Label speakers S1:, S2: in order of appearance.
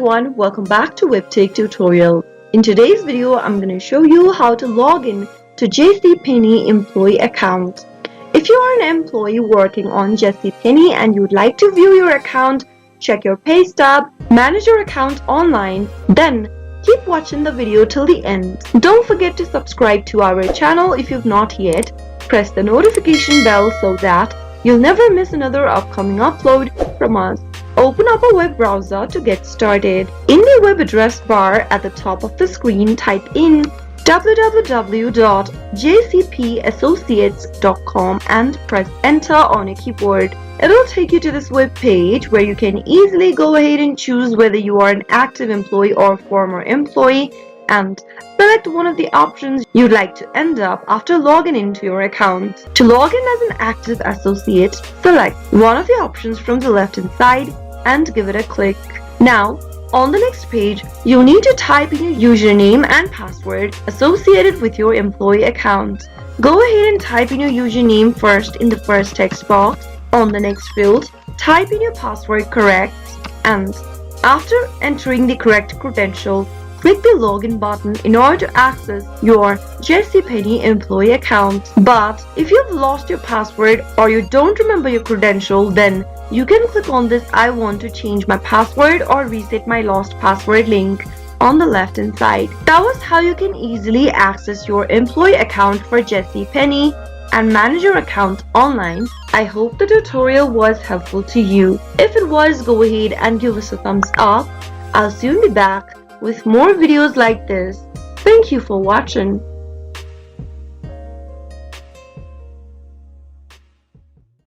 S1: everyone, welcome back to Webtech Tutorial. In today's video, I'm going to show you how to log in to JCPenney employee account. If you are an employee working on JCPenney and you'd like to view your account, check your pay stub, manage your account online, then keep watching the video till the end. Don't forget to subscribe to our channel if you've not yet. Press the notification bell so that you'll never miss another upcoming upload from us. Open up a web browser to get started. In the web address bar at the top of the screen, type in www.jcpassociates.com and press enter on a keyboard. It'll take you to this web page where you can easily go ahead and choose whether you are an active employee or former employee and select one of the options you'd like to end up after logging into your account. To log in as an active associate, select one of the options from the left hand side and give it a click. Now, on the next page, you'll need to type in your username and password associated with your employee account. Go ahead and type in your username first in the first text box. On the next field, type in your password correct, and after entering the correct credential, click the login button in order to access your JCPenney employee account. But if you've lost your password or you don't remember your credential, then you can click on this I want to change my password or reset my lost password link on the left hand side. That was how you can easily access your employee account for JCPenney and manage your account online. I hope the tutorial was helpful to you. If it was, go ahead and give us a thumbs up. I'll soon be back with more videos like this. Thank you for watching.